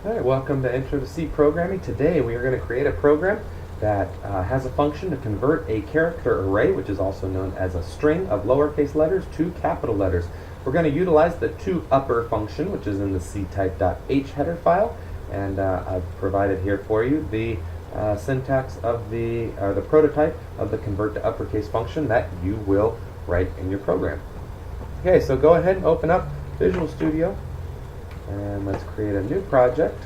All right, welcome to Intro to C Programming. Today we are going to create a program that has a function to convert a character array, which is also known as a string of lowercase letters, to capital letters. We're going to utilize the toUpper function, which is in the ctype.h header file, and I've provided here for you the syntax of the prototype of the convert to uppercase function that you will write in your program. Okay, so go ahead and open up Visual Studio. And let's create a new project.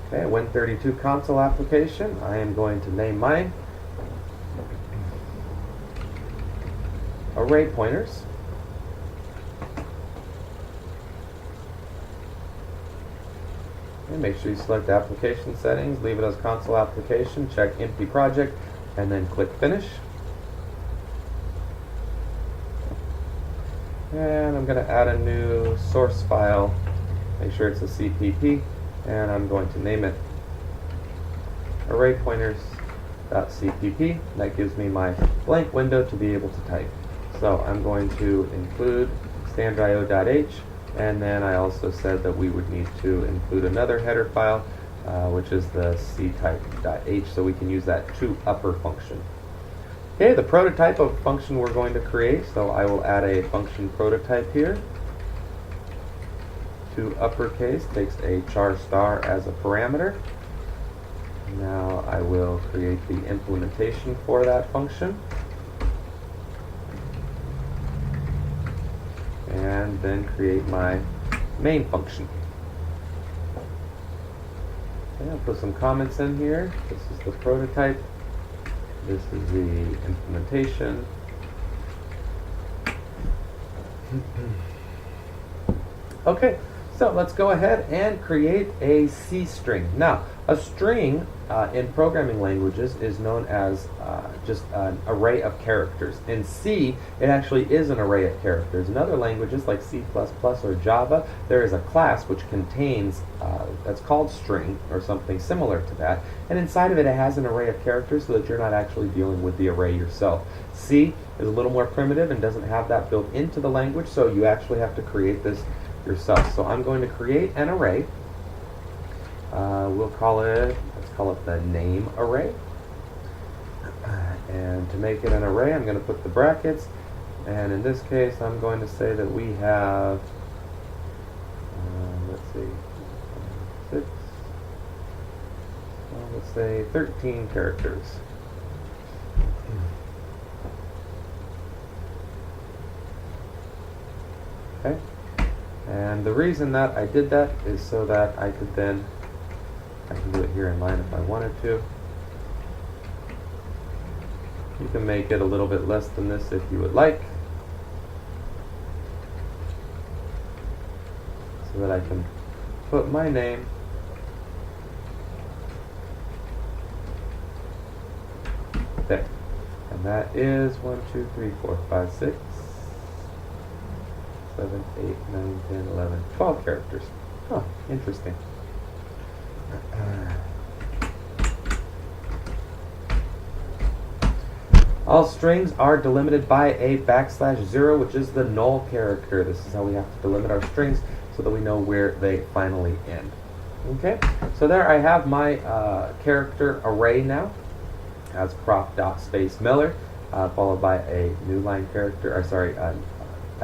Okay, Win32 console application. I am going to name mine Array Pointers. And make sure you select application settings, leave it as console application, check empty project, and then click finish. And I'm going to add a new source file, make sure it's a CPP, and I'm going to name it arraypointers.cpp. That gives me my blank window to be able to type. So I'm going to include standio.h, and then I also said that we would need to include another header file, which is the ctype.h, so we can use that toUpper function. Okay, the prototype of function we're going to create, so I will add a function prototype here. toUppercase takes a char star as a parameter. Now I will create the implementation for that function. And then create my main function. Okay, I'll put some comments in here. This is the prototype. This is the implementation. Okay, so let's go ahead and create a C string. Now, a string in programming languages is known as just an array of characters. In C, it actually is an array of characters. In other languages like C++ or Java, there is a class which contains, that's called string or something similar to that, and inside of it, it has an array of characters so that you're not actually dealing with the array yourself. C is a little more primitive and doesn't have that built into the language, so you actually have to create this yourself. So I'm going to create an array. Let's call it the name array. And to make it an array, I'm going to put the brackets. And in this case, I'm going to say that we have, let's say 13 characters. Okay. And the reason that I did that is so that I could then, I can do it here in line if I wanted to. You can make it a little bit less than this if you would like, so that I can put my name there. And that is 1, 2, 3, 4, 5, 6, 7, 8, 9, 10, 11, 12 characters. Oh, interesting. All strings are delimited by a \0, which is the null character. This is how we have to delimit our strings so that we know where they finally end. Okay, so there I have my character array now as prof.space_Miller, followed by a new line character, or sorry,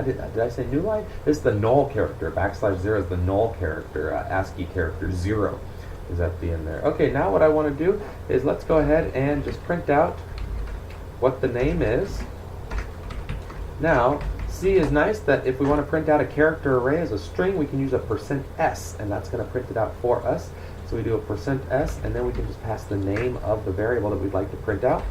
did I say new line? This is the null character. \0 is the null character. ASCII character 0 is at the end there. Okay, now what I want to do is let's go ahead and just print out what the name is. Now, C is nice that if we want to print out a character array as a string, we can use a %s, and that's going to print it out for us. So we do a %s, and then we can just pass the name of the variable that we'd like to print out.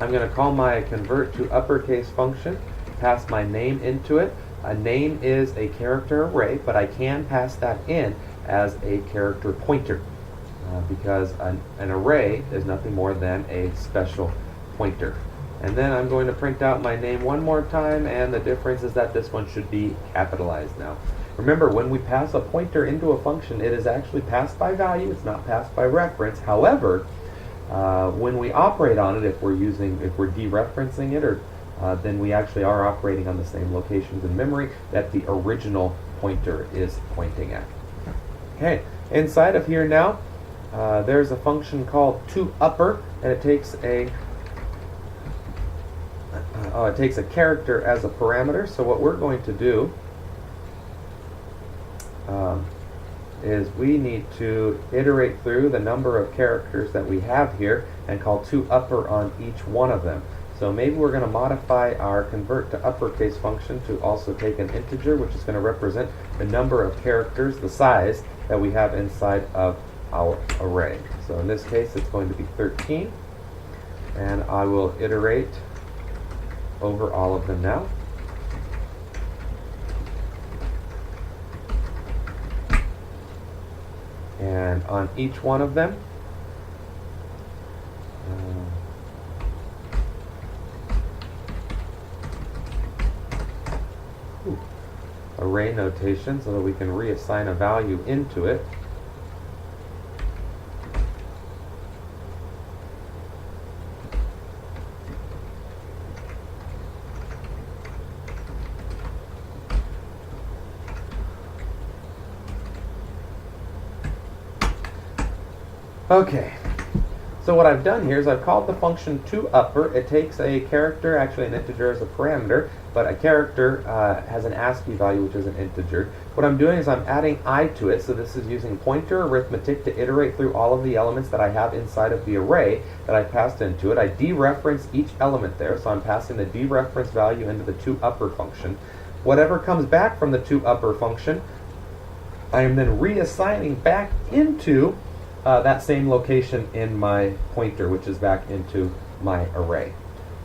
I'm going to call my convert to uppercase function, pass my name into it. A name is a character array, but I can pass that in as a character pointer because an array is nothing more than a special pointer. And then I'm going to print out my name one more time, and the difference is that this one should be capitalized now. Remember, when we pass a pointer into a function, it is actually passed by value, it's not passed by reference. However, when we operate on it, if we're dereferencing it or then we actually are operating on the same locations in memory that the original pointer is pointing at. Okay, inside of here now, there's a function called toUpper, and it takes a character as a parameter. So what we're going to do is we need to iterate through the number of characters that we have here and call toUpper on each one of them. So maybe we're going to modify our convert to uppercase function to also take an integer, which is going to represent the number of characters, the size that we have inside of our array. So in this case, it's going to be 13, and I will iterate over all of them now. And on each one of them, array notation so that we can reassign a value into it. Okay, so what I've done here is I've called the function toUpper. It takes a character, actually an integer as a parameter, but a character has an ASCII value, which is an integer. What I'm doing is I'm adding I to it, so this is using pointer arithmetic to iterate through all of the elements that I have inside of the array that I passed into it. I dereference each element there, so I'm passing the dereference value into the toUpper function. Whatever comes back from the toUpper function, I am then reassigning back into that same location in my pointer, which is back into my array.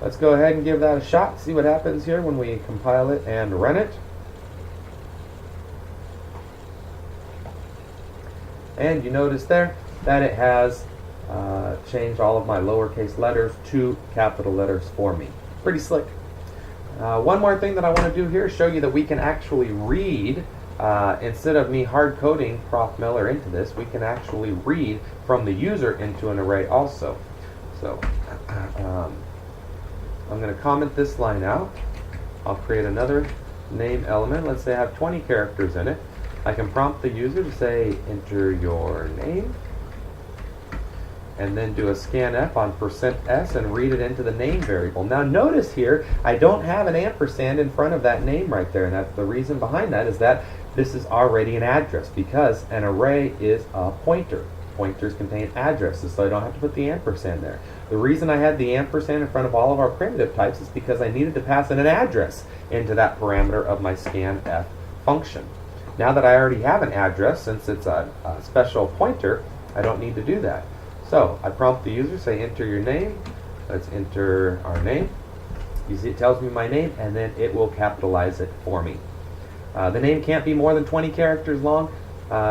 Let's go ahead and give that a shot, see what happens here when we compile it and run it. And you notice there that it has changed all of my lowercase letters to capital letters for me. Pretty slick. One more thing that I want to do here is show you that we can actually read, instead of me hard coding Prof Miller into this, we can actually read from the user into an array also. So I'm going to comment this line out. I'll create another name element. Let's say I have 20 characters in it. I can prompt the user to say enter your name, and then do a scanf on %s and read it into the name variable. Now notice here, I don't have an ampersand in front of that name right there, and that's the reason behind that is that this is already an address, because an array is a pointer. Pointers contain addresses, so I don't have to put the ampersand there. The reason I had the ampersand in front of all of our primitive types is because I needed to pass in an address into that parameter of my scanf function. Now that I already have an address, since it's a special pointer, I don't need to do that. So I prompt the user, say enter your name. Let's enter our name. You see it tells me my name, and then it will capitalize it for me. The name can't be more than 20 characters long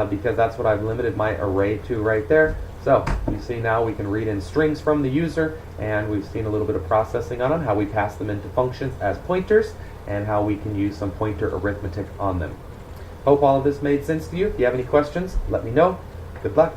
because that's what I've limited my array to right there. So you see now we can read in strings from the user, and we've seen a little bit of processing on them, how we pass them into functions as pointers, and how we can use some pointer arithmetic on them. Hope all of this made sense to you. If you have any questions, let me know. Good luck.